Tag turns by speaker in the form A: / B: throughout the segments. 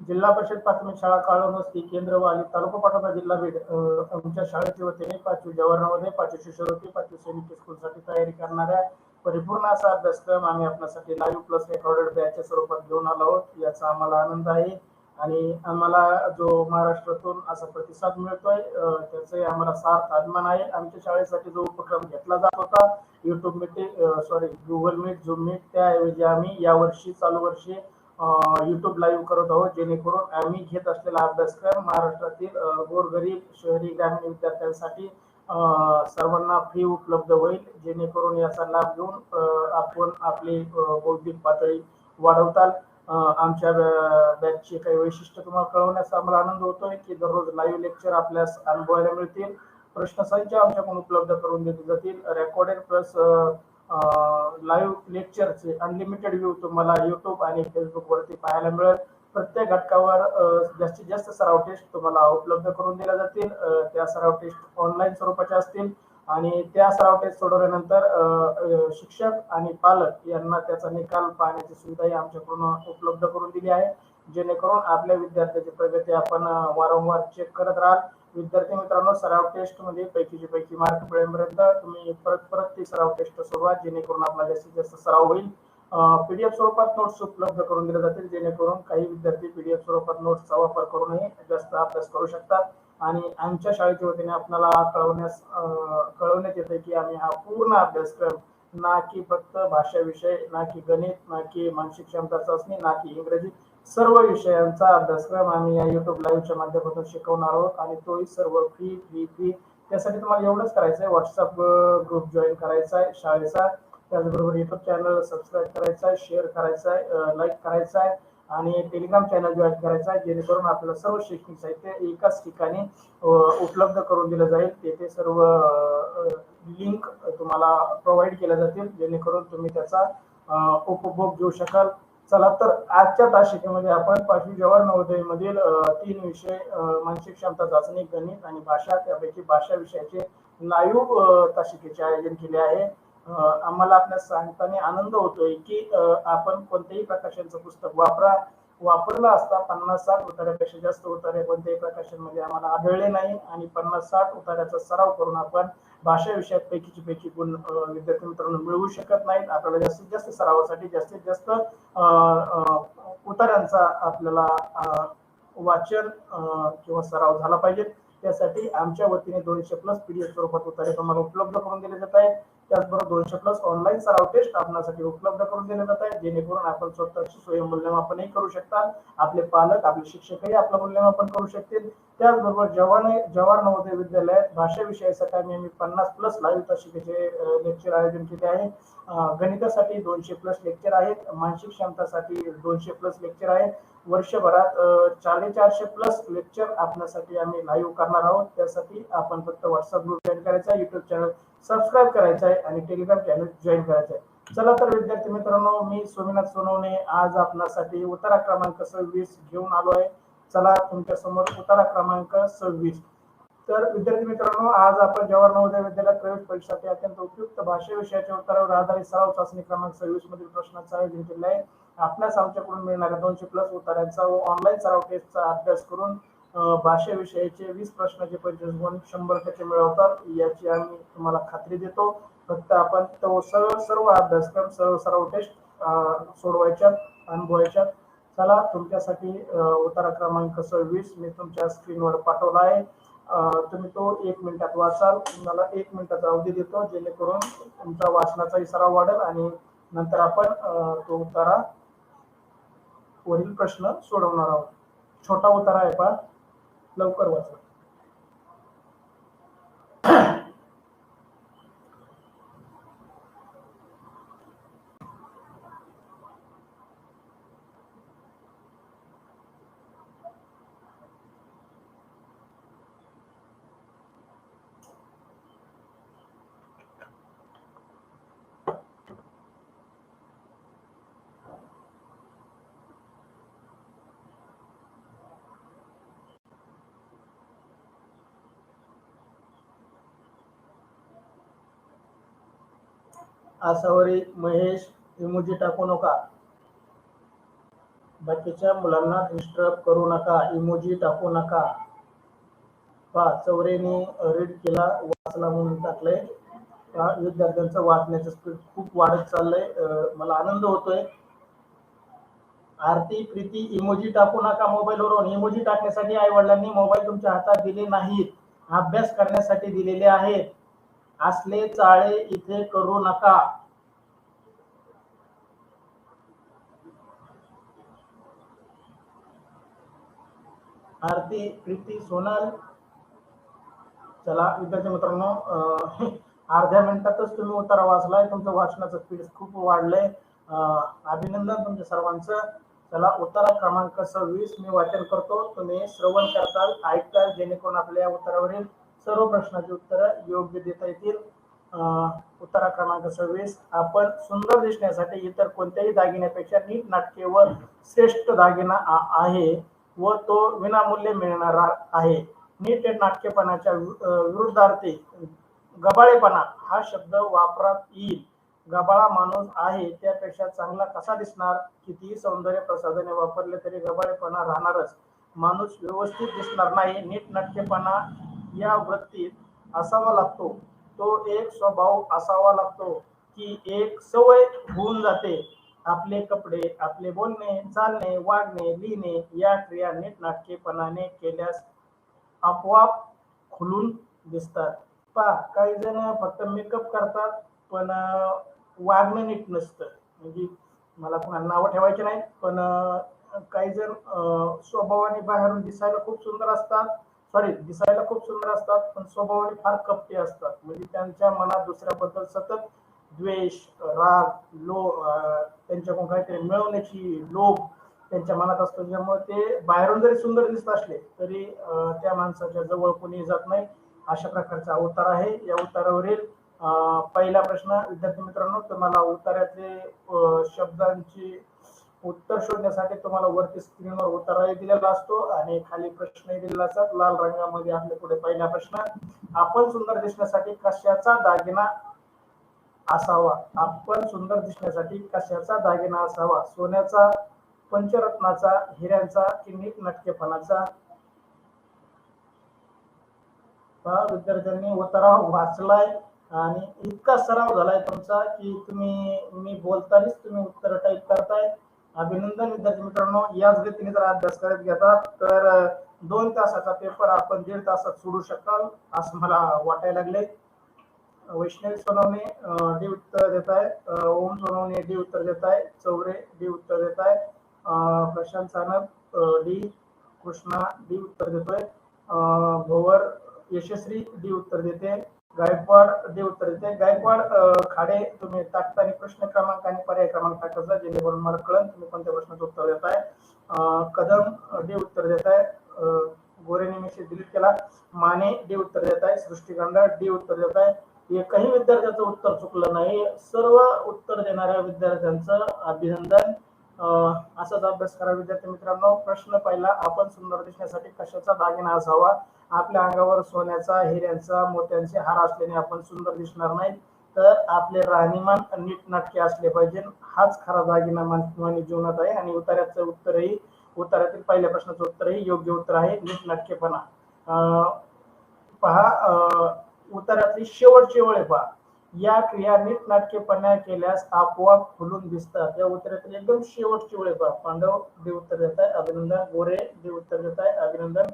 A: जिल्हा परिषद प्राथमिक शाळा काळवस्ती केंद्रवाली तालुका पाटोदा जिल्हा बीड आमच्या शाळेच्या वतीने 5वी जवाहर नवोदय 5वी शिष्यवृत्ती 5वी सैनिक स्कूलसाठी तयारी करणाऱ्या परिपूर्ण असा अभ्यासक्रम आम्ही आपल्यासाठी लाईव्ह प्लस रेकॉर्डेड बॅचच्या स्वरूपात घेऊन आलो आहोत। याचा आम्हाला आनंद आहे आणि आम्हाला जो महाराष्ट्रातून असा प्रतिसाद मिळतोय त्याचे आम्हाला सार्थ अभिमान आहे। आमच्या शाळेसाठी जो उपक्रम घेतला जात होता YouTube meeting Google Meet Zoom Meet त्याऐवजी आम्ही यावर्षी चालू वर्षी युट्यूब लाईव्ह करत आहोत, जेणेकरून आम्ही घेत असलेला अभ्यासक्रम महाराष्ट्रातील गोरगरीब शहरी ग्रामीण विद्यार्थ्यांसाठी सर्वांना फ्री उपलब्ध होईल, जेणेकरून याचा लाभ घेऊन आपण आपली बौद्धिक पातळी वाढवताल। आमच्या बॅचचे काही वैशिष्ट्य तुम्हाला कळवण्याचा आम्हाला आनंद होतोय की दररोज लाईव्ह लेक्चर आपल्यास अनुभवायला मिळतील, प्रश्नसंच आमच्याकडून उपलब्ध करून दिले जातील, रेकॉर्डेड प्लस लाईव्ह लेक्चरचे अनलिमिटेड व्ह्यू तुम्हाला युट्यूब आणि फेसबुक वरती पाहायला मिळेल। प्रत्येक घटकावर जास्तीत जास्त सराव टेस्ट तुम्हाला उपलब्ध करून दिल्या जातील। त्या सराव टेस्ट ऑनलाईन स्वरूपाच्या असतील आणि त्या सराव टेस्ट सोडवल्यानंतर शिक्षक आणि पालक यांना त्याचा निकाल पाहण्याची सुविधाही आमच्याकडून उपलब्ध करून दिली आहे, जेणेकरून आपल्या विद्यार्थ्याची प्रगती आपण वारंवार चेक करत राहाल। विद्यार्थी मित्रांनो, सराव टेस्ट मध्ये पैकीचे पैकी मार्क मिळेपर्यंत तुम्ही परत ती सराव टेस्ट सोडवा, जेणेकरून आपला जास्तीत जास्त सराव होईल। पीडीएफ स्वरूपात नोट्स उपलब्ध करून दिले जातील, जेणेकरून काही विद्यार्थी पीडीएफ स्वरूपात नोट्सचा वापर करूनही जास्त अभ्यास करू शकतात। आणि आमच्या शाळेच्या वतीने आपल्याला कळवण्यात येते की आम्ही हा पूर्ण अभ्यासक्रम ना की फक्त भाषा विषय, ना की गणित, ना की मानसिक क्षमता चाचणी, ना की इंग्रजी, सर्व विषयांचा अभ्यासक्रम आम्ही या युट्यूब लाईव्हच्या माध्यमातून शिकवणार आहोत आणि तोही सर्व फ्री फ्री फ्री। त्यासाठी तुम्हाला एवढंच करायचं आहे, व्हॉट्सअप ग्रुप जॉईन करायचा आहे शाळेचा, त्याचबरोबर युट्यूब चॅनल सबस्क्राईब करायचा आहे, शेअर करायचा आहे, लाईक करायचा आहे आणि टेलिग्राम चॅनल जॉईन करायचा आहे, जेणेकरून आपल्याला सर्व शैक्षणिक साहित्य एकाच ठिकाणी उपलब्ध करून दिलं जाईल। तेथे सर्व लिंक तुम्हाला प्रोव्हाइड केल्या जातील, जेणेकरून तुम्ही त्याचा उपभोग घेऊ शकाल। चला तर आजच्या तासिकेमध्ये आपण 5वी जवाहर नवोदय मधील 3 विषय मानसिक क्षमता चाचणी, गणित आणि भाषा, त्यापैकी भाषा विषयाचे लाईव्ह तासिकेचे आयोजन केले आहे। आम्हाला आपल्या सांगताना आनंद होतोय की आपण कोणत्याही प्रकाशनचं पुस्तक वापरला असता 50-60 उतार्यापेक्षा जास्त उतारे कोणत्याही प्रकाशनमध्ये आम्हाला आढळले नाही आणि 50-60 उतार्याचा सराव करून आपण भाषा विषयात पैकीचे पैकी गुण विद्यार्थी मित्रांनो मिळवू शकत नाहीत। आपल्याला जास्तीत जास्त सरावासाठी जास्तीत जास्त उतार्यांचा आपल्याला वाचन किंवा सराव झाला पाहिजे। त्यासाठी आमच्या वतीने 200+ पीडीएफ स्वरूपात उतारे तुम्हाला उपलब्ध करून दिले जात आहेत, त्याचबरोबर 200+ ऑनलाईन सराव टेस्ट आपल्यासाठी उपलब्ध करून दिले जात आहेत, जेणेकरून आपण स्वतःची स्वयंमूल्यमापनही करू शकता, आपले पालक आपले शिक्षकही आपलं मूल्यमापन करू शकतील। त्याचबरोबर जवाहर नवोदय विद्यालयात भाषा विषयासाठी आम्ही 50+ लाईव्ह तासिकेचे लेक्चर आयोजन केले आहे। गणितासाठी 200+ लेक्चर आहेत, मानसिक क्षमतासाठी 200+ लेक्चर आहेत। वर्षभरात 450+ लेक्चर आपल्यासाठी आम्ही लाईव्ह करणार आहोत। त्यासाठी आपण फक्त व्हॉट्सअप ग्रुप जॉईन करायचा आहे, युट्यूब चॅनल सबस्क्राईब करायचा आहे आणि टेलिग्राम चॅनल जॉईन करायचा आहे। चला तर विद्यार्थी मित्रांनो, मी सोमनाथ सोनवणे आज आपल्यासाठी उतारा क्रमांक 26 घेऊन आलो आहे। चला तुमच्या समोर उतारा क्रमांक 26। तर विद्यार्थी मित्रांनो, आज आपण जवाहर नवोदय विद्यालयात प्रवेश परीक्षेसाठी अत्यंत उपयुक्त भाषा विषयाच्या उत्तरावर आधारित सराव चाचणी क्रमांक 26 मधील प्रश्नांचं आयोजन केलं आहे। आपल्यास आमच्याकडून मिळणाऱ्या 200+ उतार्यांचा व ऑनलाईन सराव टेस्टचा अभ्यास करून भाषा विषयाचे 20 प्रश्नाचे 25 गुण 100% मिळवतात याची आम्ही तुम्हाला खात्री देतो। फक्त आपण तो सर्व अभ्यासक्रम सराव टेस्ट सोडवायच्या अनुभवायच्या। चला तुमच्यासाठी उतारा क्रमांक 26 मी तुमच्या स्क्रीनवर पाठवला आहे, तुम्ही तो 1 मिनिटात वाचाल। तुम्हाला 1 मिनिटाचा अवधी देतो, जेणेकरून तुमचा वाचनाचाही सराव वाढेल आणि नंतर आपण तो उतारा वरील प्रश्न सोडवणार आहोत। छोटा उतारा आहे पहा, लवकर वाचा। आसावरी महेश इमोजी टाकू नका। बाकीच्या मुलांना डिस्टर्ब करू नका, इमोजी टाकू नका. पहा चौरेने रीड केला, वाचला म्हणून टाकलंय. विद्यार्थ्यांचं वाचण्याचं स्पीड खूप वाढत चाललंय. मला आनंद होतोय. आरती प्रीती इमोजी टाकू नका मोबाईलवरून. इमोजी टाकण्यासाठी आई वडिलांनी मोबाईल तुमच्या हातात दिले नाहीत, अभ्यास करण्यासाठी दिलेले आहेत. असले चाळे इथे करू नका. आरती प्रीती सोनल. चला विद्यार्थी मित्रांनो, अर्ध्या मिनिटातच तुम्ही उत्तर वाचलाय. तुमचं वाचनाचं स्पीड खूप वाढलंय. अभिनंदन तुमच्या सर्वांचं. चला उत्तर क्रमांक 26 मी वाचन करतो, तुम्ही श्रवण करताल, ऐकताल, जेणेकरून आपल्या उत्तरावरील सर्व प्रश्नाची उत्तर योग्य देता येतील. उत्तर क्रमांक 26, आपण सुंदर दिसण्यासाठी इतर कोणत्याही दागिन्यापेक्षा नीटनाटके व श्रेष्ठ दागिना आहे व तो विनामूल्य मिळणारा आहे. नीटनाटकेपणाच्या विरुद्धार्थी गबाळेपणा हा शब्द वापरात येईल. गबाळा माणूस आहे त्यापेक्षा चांगला कसा दिसणार? कितीही सौंदर्य प्रसाधने वापरले तरी गबाळेपणा राहणारच. माणूस व्यवस्थित दिसणार नाही. नीटनाटकेपणा या वृत्तीत असावा लागतो. तो एक स्वभाव असावा लागतो की एक सवय होऊन जाते. आपले कपडे, आपले बोलणे, चालणे, वागणे, लिहिणे या क्रिया नीटनाटकेपणाने केल्यास आपोआप खुलून दिसतात. पहा काही जण फक्त मेकअप करतात पण वागणं नीट नसतं. म्हणजे मला कोणाला नावं ठेवायचे नाही, पण काही जण स्वभावाने बाहेरून दिसायला खूप सुंदर असतात, पण स्वभावाने फार कपटी असतात. म्हणजे त्यांच्या मनात दुसऱ्याबद्दल सतत द्वेष, राग, त्यांच्याकडून काहीतरी मिळवण्याची लोभ त्यांच्या मनात असतो. त्यामुळे ते बाहेरून जरी सुंदर दिसत असले तरी त्या माणसाच्या जवळ कोणी जात नाही. अशा प्रकारचा उत्तर आहे. या उत्तरावरील पहिला प्रश्न विद्यार्थी मित्रांनो, तुम्हाला उत्तरातले शब्दांची उत्तर शोधण्यासाठी तुम्हाला वरती स्क्रीनवर उत्तराही दिलेला असतो आणि खाली प्रश्नही दिलेला असतात लाल रंगामध्ये. आपल्या पुढे पहिला प्रश्न, आपण सुंदर दिसण्यासाठी कशाचा दागिना असावा? आपण सुंदर दिसण्यासाठी कशाचा दागिना असावा? सोन्याचा, पंचरत्नाचा, हिऱ्यांचा की नीटनाटकेपणाचा? विद्यार्थ्यांनी उत्तरा वाचलाय आणि इतका सराव झालाय तुमचा की मी बोलतानाच तुम्ही उत्तर टाईप करताय. अभिनंदन विद्यार्थी मित्रांनो. याच गतीने जर अभ्यास करत घेतात तर 2 तासाचा पेपर आपण 1.5 तासात सोडू शकाल असं मला वाटायला लागले. वैष्णवी सोनवणे डी उत्तर देत आहे. ओम सोनवणे डी उत्तर देत आहे. चौरे डी उत्तर देत आहे. प्रशांत सानप डी. कृष्णा डी उत्तर देतोय. भोवर यशस्वी डी उत्तर देते. गायकवाड डी उत्तर देते. गायकवाड खाडे तुम्ही टाकताना प्रश्न क्रमांक आणि पर्याय क्रमांक टाकायचा जेणेकरून मला कळेल तुम्ही कोणत्या प्रश्नाचं उत्तर देत आहे. कदम डी उत्तर देत आहे. गोरेने मेसेज डिलीट केला. माने डी उत्तर देत आहे. सृष्टिकांत डी उत्तर देत आहे. एकही विद्यार्थ्याचं उत्तर चुकलं नाही. सर्व उत्तर देणाऱ्या विद्यार्थ्यांचं अभिनंदन. असाच अभ्यास करा विद्यार्थी मित्रांनो. प्रश्न पहिला, आपण सुंदर दिसण्यासाठी कशाचा दागिना असावा? आपल्या अंगावर सोन्याचा, हिऱ्यांचा, मोत्यांचे हार असल्याने आपण सुंदर दिसणार नाही, तर आपले राहणीमान नीटनाटके असले पाहिजे. हाच खरा दागिना मानवी जीवनात आहे. आणि उत्तरातील पहिल्या प्रश्नाचं उत्तरही योग्य उत्तर आहे, नीटनाटकेपणा. पहा उत्तरातली शेवटची ओळ पहा, या क्रिया नीटनाटकेपणा केल्यास आपोआप खुलून दिसतात. या उत्तरातील एकदम शेवटची ओळ पहा. पांडव डी उत्तर देत आहे. अभिनंदन. गोरे डी उत्तर देत आहे. अभिनंदन.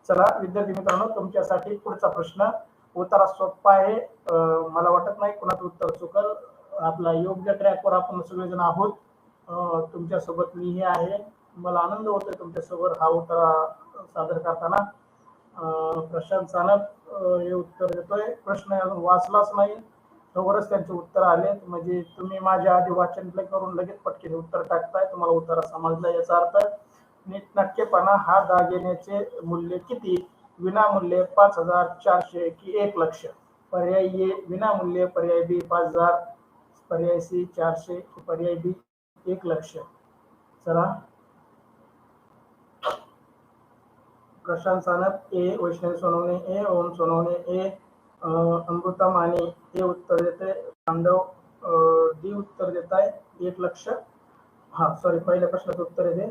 A: चला विद्यार्थी मित्रांनो, तुमच्यासाठी पुढचा प्रश्न. उत्तर सोपा आहे. मला वाटत नाही कुणाचं उत्तर चुकल. आपला योग्य ट्रॅकवर आपण सगळेजण आहोत. तुमच्यासोबत मीही आहे. मला आनंद होतोय तुमच्यासोबत हा उत्तर सादर करताना. प्रशांत सानप हे उत्तर देतोय. प्रश्न अजून वाचलाच नाही तोवरच त्यांचे उत्तर आले. म्हणजे तुम्ही माझ्या आधी वाचन करून लगेच पटकन उत्तर टाकताय. तुम्हाला उत्तर समजलं. याचा अर्थ नीटनाटकेपणा हा दागिन्याचे मूल्य किती? विनामूल्य 5,400 की 1,00,000? पर्याय ए विनामूल्य, पर्याय बी 5,000, पर्याय सी 400 की पर्याय डी 1,00,000? चला, प्रशांत सानप ए, वैष्णवी सोनवणे ए, ओम सोनवणे ए, अमृता माने हे उत्तर देते. पांडव डी उत्तर देत आहे 1,00,000. हा सॉरी, पहिल्या प्रश्नाचं उत्तर आहे ते.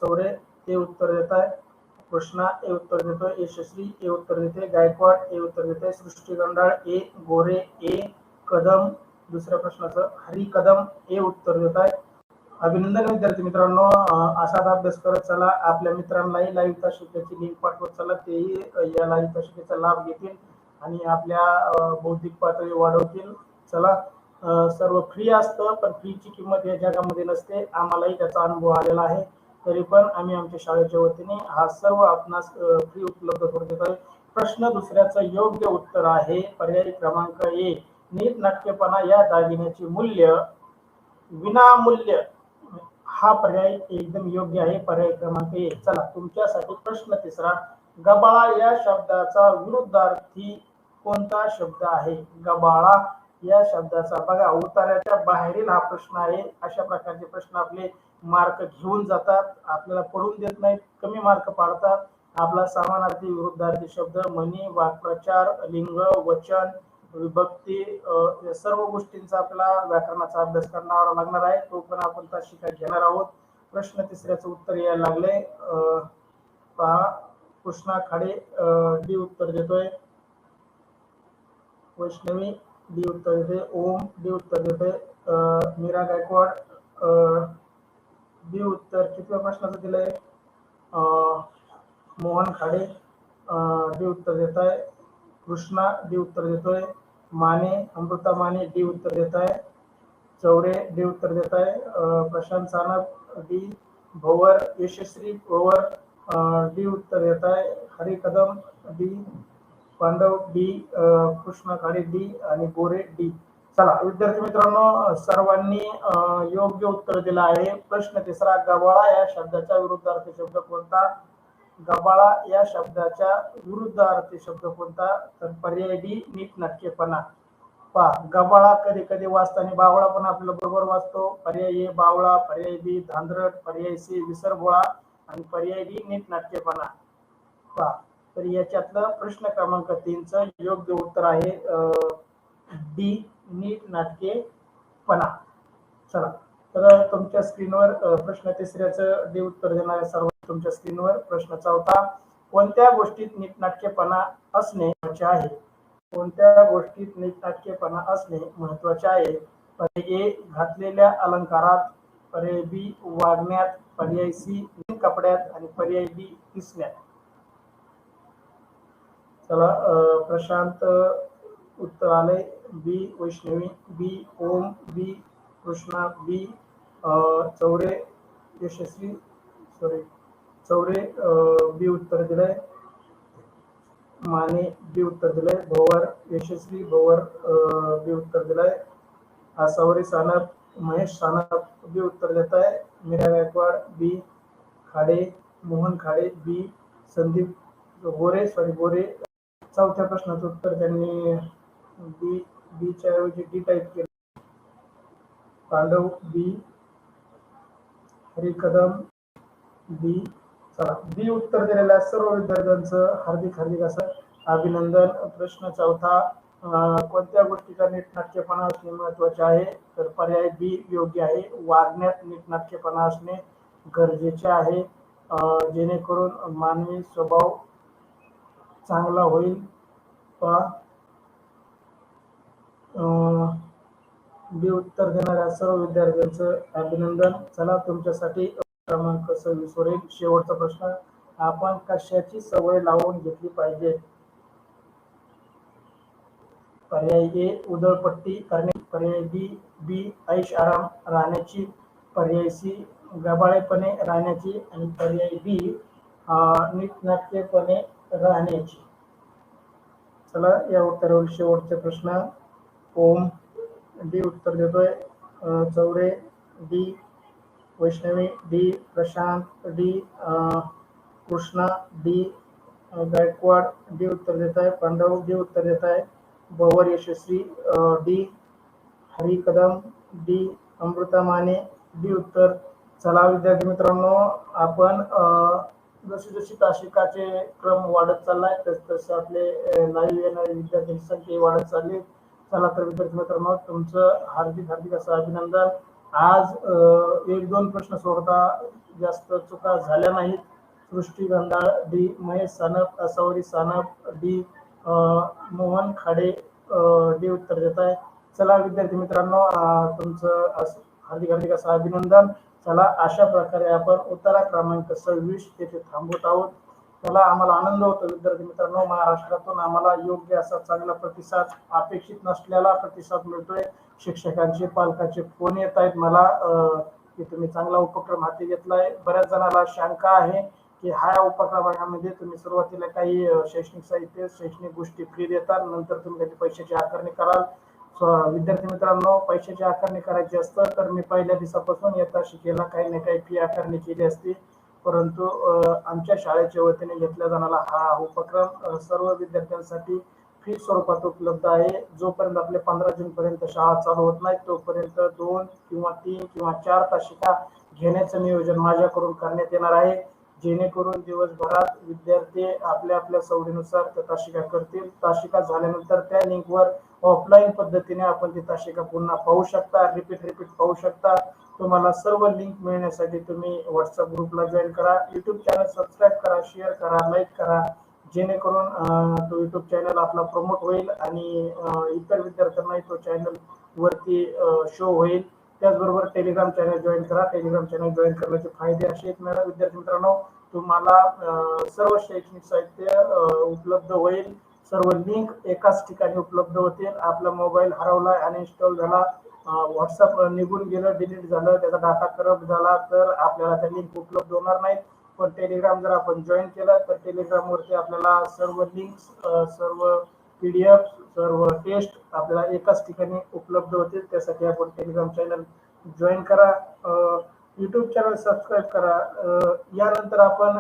A: चौरे ते उत्तर देत आहे. कृष्णा ए उत्तर देतोय. यशस्वी ए उत्तर देते. गायकवाड ए उत्तर देते. सृष्टी गंडाळ ए. गोरे ए. कदम दुसऱ्या प्रश्नाचं हरी कदम ए उत्तर देत आहे. अभिनंदन विद्यार्थी मित्रांनो. असाच अभ्यास करत चला. आपल्या मित्रांनाही लाईव्ह तासिकेची लिंक पाठवत चला. तेही या लाईव्ह तासिकेचा लाभ घेतील आणि आपल्या बौद्धिक पातळी वाढवतील. चला, सर्व फ्री असतं, पण फ्रीची किंमत या जगामध्ये नसते. आम्हालाही त्याचा अनुभव आलेला आहे. तरी पण आम्ही आमच्या शाळेच्या वतीने हा सर्व आपणास फ्री उपलब्ध करून देत आहे. प्रश्न दुसऱ्याचं योग्य उत्तर आहे पर्याय क्रमांक ए. नीटनाटकेपणा या दागिन्याचे मूल्य विनामूल्य हा पर्याय एकदम योग्य आहे. पर्याय क्रमांक ए. चला, तुमच्यासाठी प्रश्न तिसरा. गबाळा या शब्दाचा विरुद्धार्थी कोणता शब्द आहे? गबाळा या शब्दाचा, बघा उतार्याच्या बाहेरील हा प्रश्न आहे. अशा प्रकारचे प्रश्न आपले मार्क घेऊन जातात, आपल्याला पडून देत नाहीत, कमी मार्क पाडतात. आपला समानार्थी विरुद्धार्थी शब्द, म्हणी, वाक्प्रचार, लिंग, वचन, विभक्ती या सर्व गोष्टींचा आपल्याला व्याकरणाचा अभ्यास करावा लागणार आहे. तो पण आपण तासिका घेणार आहोत. प्रश्न तिसऱ्याचं उत्तर यायला लागले. पहा, कृष्णा खाडे डी उत्तर देतोय. वैष्णवी डी उत्तर देते. ओम डी उत्तर देते. मीरा गायकवाड डी उत्तर कितव्या प्रश्नाचं दिलंय? मोहन खाडे डी उत्तर देत आहे. कृष्णा डी उत्तर देतोय. माने अमृता माने डी उत्तर देत आहे. चौरे डी उत्तर देत आहे. प्रशांत सानप डी. भोवर यशस्वी भोवर डी उत्तर देत आहे. Hari Kadam D. Pandav D. Krishna Khade D आणि गोरे डी. चला विद्यार्थी मित्रांनो, सर्वांनी योग्य उत्तर दिलं आहे. प्रश्न तिसरा. गबाळा या शब्दाचा विरुद्धार्थी शब्द कोणता? गबाळा या शब्दाच्या विरुद्धार्थी शब्द कोणता? तर पर्याय डी. नीटनाटकेपणा. पहा, गबाळा कधी कधी वाचताना बावळा पण आपल्याला बरोबर वाचतो. पर्याय ए बावळा, पर्याय बी धांदरट, पर्याय सी विसरभोळा आणि पर्याय डी नीटनाटकेपणा. पहा, तर याच्यातलं प्रश्न क्रमांक 3चं योग्य उत्तर आहे डी. नीटनाटकेपणा. चला, तर तुमच्या स्क्रीनवर प्रश्न तिसऱ्याचं डी उत्तर देणारे सर्व तुमच्या स्क्रीनवर. प्रश्न चौथा. कोणत्या गोष्टीत नीटनाटकेपणा असणे महत्वाचे आहे? कोणत्या गोष्टीत नीटनाटकेपणा असणे महत्वाचे आहे? पर्याय ए घातलेल्या अलंकारात, पर्याय बी वागण्यात, पर्याय सी कपड्यात आणि पर्याय डी दिसण्यात. चला, प्रशांत उत्तर आले बी. वैष्णवी बी. ओम बी. कृष्णा बी. चौरे यशस्वी चौरे बी उत्तर दिलंय. माने बी उत्तर दिलंय. भोवर यशस्वी भोवर बी उत्तर दिलंय. सावरी सानप महेश सानप बी उत्तर देत आहे. मीरा गायकवाड बी. खाडे मोहन खाडे बी. संदीप गोरे. चौथ्या प्रश्नाचं उत्तर त्यांनी बी च्या ऐवजी डी टाईप केलं. पांडव बी. हरी कदम बी. चला, बी उत्तर दिलेल्या सर्व विद्यार्थ्यांचं हार्दिक असं अभिनंदन. प्रश्न चौथा. कोणत्या गोष्टीचा नीटनाटकेपणा असणे महत्वाचे आहे? तर पर्याय बी योग्य आहे. वागण्यात नीटनाटकेपणा असणे गरजेचे आहे, जेणेकरून मानवी स्वभाव चांगला होईल. बी उत्तर देणाऱ्या सर्व विद्यार्थ्यांचं अभिनंदन. चला, तुमच्यासाठी क्रमांक 26 वरील शेवटचा प्रश्न. आपण कशाची सवय लावून घेतली पाहिजे? पर्याय ए उधळपट्टी करणे, पर्याय बी ऐश आराम राहण्याची, पर्याय सी गबाळेपणे राहण्याची आणि पर्याय डी नीटनाटकेपणे राहण्याची. चला, या उत्तरावर शेवटचे प्रश्न. ओम डी उत्तर देतोय. Chaure D. Vaishnavi D. Prashant D. Krishna D. Gaikwad D उत्तर देत आहे. पांडव डी उत्तर देत आहे. Bhavar Yashasvi D. Hari Kadam D. Amruta Mane D उत्तर. चला विद्यार्थी मित्रांनो, आपण जशी तासिकाचे क्रम वाढत चाललाय तसे आपले लाईव्ह येणारे विद्यार्थ्यांची संख्या वाढत चालली. चला तर विद्यार्थी मित्रांनो, तुमचं हार्दिक असं अभिनंदन. आज एक दोन प्रश्न सोडता जास्त चुका झाल्या नाहीत. Srushti Gandhal D, Mahesh Sanap, Asavari Sanap D, Mohan Khade D उत्तर देत आहे. चला विद्यार्थी मित्रांनो, तुमचं हार्दिक हार्दिक असं अभिनंदन. चला अशा प्रकारे आपण उत्तरा क्रमांक 26 येथे थांबवत आहोत. त्याला आम्हाला आनंद होतो विद्यार्थी मित्रांनो, महाराष्ट्रातून आम्हाला योग्य असा चांगला प्रतिसाद, अपेक्षित नसलेला प्रतिसाद मिळतोय. शिक्षकांचे पालकांचे फोन येत आहेत मला की तुम्ही चांगला उपक्रम हाती घेतलाय. बऱ्याच जणांना शंका आहे की हा उपक्रमामध्ये तुम्ही सुरुवातीला काही शैक्षणिक साहित्य, शैक्षणिक गोष्टी फ्री देतात, नंतर तुम्ही त्याची पैशाची आकारणी कराल. विद्यार्थी मित्रांनो, पैशाची आकारणी करायची असतं तर मी पहिल्या दिवसापासून येता शिकेला काही ना काही फी आकारणी केली असती, परंतु आमच्या शाळेच्या वतीने घेतल्या जाणारा हा उपक्रम सर्व विद्यार्थ्यांसाठी फी स्वरूपात उपलब्ध आहे. जोपर्यंत आपले 15 जून पर्यंत शाळा चालू होत नाही तोपर्यंत 2 किंवा 3 किंवा 4 तासिका घेण्याचं नियोजन माझ्याकडून करण्यात येणार आहे, जेणेकरून दिवसभरात विद्यार्थी आपल्या आपल्या सवडीनुसार त्या तासिका करतील. तासिका झाल्यानंतर त्या लिंकवर ऑफलाईन पद्धतीने आपण ती तासिका पुन्हा पाहू शकता, रिपीट पाहू शकता. तुम्हाला सर्व लिंक मिळण्यासाठी तुम्ही व्हॉट्सअप ग्रुपला जॉईन करा, युट्यूब चॅनल सबस्क्राईब करा, शेअर करा, लाईक करा, जेणेकरून तो युट्यूब चॅनल आपला प्रमोट होईल आणि इतर विद्यार्थ्यांनाही तो चॅनल वरती शो होईल. त्याचबरोबर टेलिग्राम चॅनल जॉईन करा. टेलिग्राम चॅनल जॉईन करण्याचे फायदे असे आहेत मॅडम विद्यार्थी मित्रांनो, तुम्हाला सर्व शैक्षणिक साहित्य उपलब्ध होईल. सर्व लिंक एकाच ठिकाणी उपलब्ध होतील. आपला मोबाईल हरवला, अनइन्स्टॉल झाला, व्हॉट्सअप निघून गेलं, डिलीट झालं, त्याचा डाटा करप्ट झाला तर आपल्याला त्या लिंक उपलब्ध होणार नाहीत. पण टेलिग्राम जर आपण जॉईन केलं तर टेलिग्राम वरती आपल्याला सर्व लिंक्स, सर्व PDF, सर्व टेस्ट आपल्याला एकाच ठिकाणी उपलब्ध होतील. त्यासाठी आपण टेलिग्राम चॅनल जॉईन करा, युट्यूब चॅनल सबस्क्राईब करा. यानंतर आपण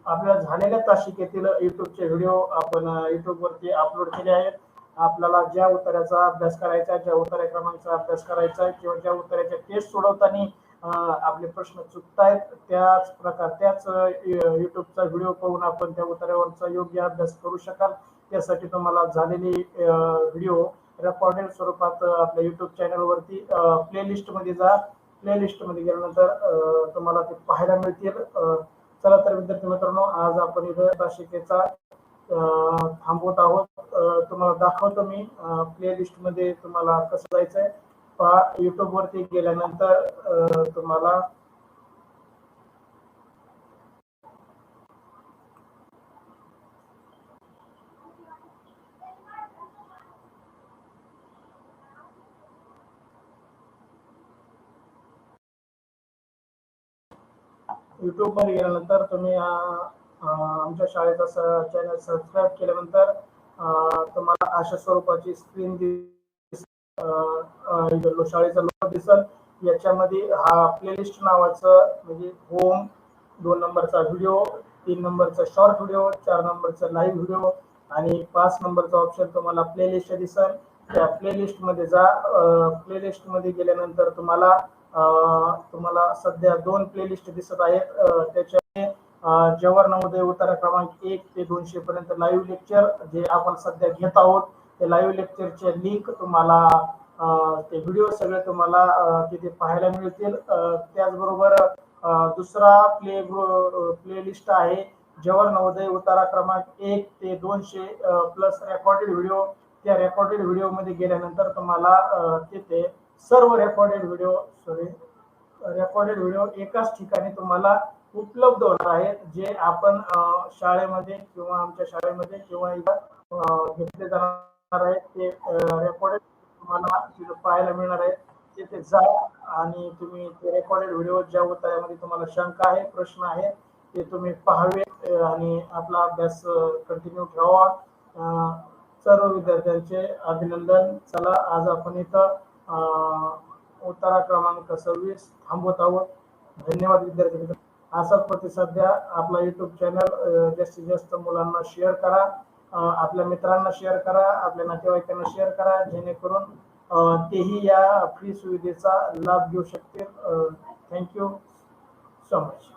A: आपल्या झालेल्या तासिकेतील युट्यूबचे व्हिडिओ आपण युट्यूब वरती अपलोड केले आहेत. आपल्याला ज्या उत्तराचा अभ्यास करायचा, ज्या उत्तर क्रमांकाचा अभ्यास करायचा किंवा ज्या उत्तराच्या टेस्ट सोडवताना आपले प्रश्न चुकतायत त्याच युट्यूबचा व्हिडिओ पाहून आपण त्या उत्तरावरचा योग्य अभ्यास करू शकाल. त्यासाठी तुम्हाला झालेली व्हिडिओ रेकॉर्डेड स्वरूपात आपल्या युट्यूब चॅनल वरती प्लेलिस्ट मध्ये जा. प्लेलिस्ट मध्ये गेल्यानंतर तुम्हाला ते पाहायला मिळतील. चला तर विद्यार्थी मित्रांनो, आज आपण इथं तासिकेचा थांबवत आहोत. तुम्हाला दाखवतो मी प्लेलिस्ट मध्ये तुम्हाला कसं जायचंय. पहा, युट्यूब वरती गेल्यानंतर तुम्हाला युट्यूब मध्ये गेल्यानंतर तुम्ही आमच्या शाळेचा चॅनल सबस्क्राईब केल्यानंतर तुम्हाला अशा स्वरूपाची स्क्रीन शाळेचा लोगो दिसेल. याच्यामध्ये हा प्लेलिस्ट नावाचं म्हणजे होम, 2 नंबरचा व्हिडिओ, 3 नंबरचा शॉर्ट व्हिडिओ, 4 नंबरचा लाईव्ह व्हिडिओ आणि 5 नंबरचा ऑप्शन तुम्हाला प्लेलिस्ट दिसेल. त्या प्लेलिस्ट मध्ये जा. प्लेलिस्ट मध्ये गेल्यानंतर तुम्हाला सध्या 2 प्लेलिस्ट दिसत आहेत. त्याच्यामध्ये जवाहर नवोदय उतारा क्रमांक 1 ते 200 पर्यंत लाईव्ह लेक्चर जे आपण सध्या घेत आहोत, ते लाईव्ह लेक्चरचे लिंक तुम्हाला, ते व्हिडिओ सगळे तुम्हाला तिथे पाहायला मिळतील. त्याचबरोबर दुसरा प्लेलिस्ट आहे जवाहर नवोदय उतारा क्रमांक 1 ते 200 प्लस रेकॉर्डेड व्हिडिओ. त्या रेकॉर्डेड व्हिडिओ मध्ये गेल्यानंतर तुम्हाला तिथे सर्व रेकॉर्डेड व्हिडिओ एकाच ठिकाणी तुम्हाला उपलब्ध होणार आहेत, जे आपण शाळेमध्ये किंवा आमच्या शाळेमध्ये किंवा घेतले जाणार आहेत. ते रेकॉर्डेड तुम्हाला तिथे पाहायला मिळणार आहे. तिथे जा आणि तुम्ही ते रेकॉर्डेड व्हिडिओ ज्या उत्तरामध्ये तुम्हाला शंका आहे, प्रश्न आहे, ते तुम्ही पाहावे आणि आपला अभ्यास कंटिन्यू ठेवा. सर्व विद्यार्थ्यांचे अभिनंदन. चला, आज आपण इथं उत्तरा क्रमांक 26 थांबवत आहोत. धन्यवाद विद्यार्थी मित्र. असाच प्रतिसाद द्या. आपला युट्यूब चॅनल जास्तीत जास्त मुलांना शेअर करा, आपल्या मित्रांना शेअर करा, आपल्या नातेवाईकांना शेअर करा, जेणेकरून तेही या फ्री सुविधेचा लाभ घेऊ शकतील. Thank you so much.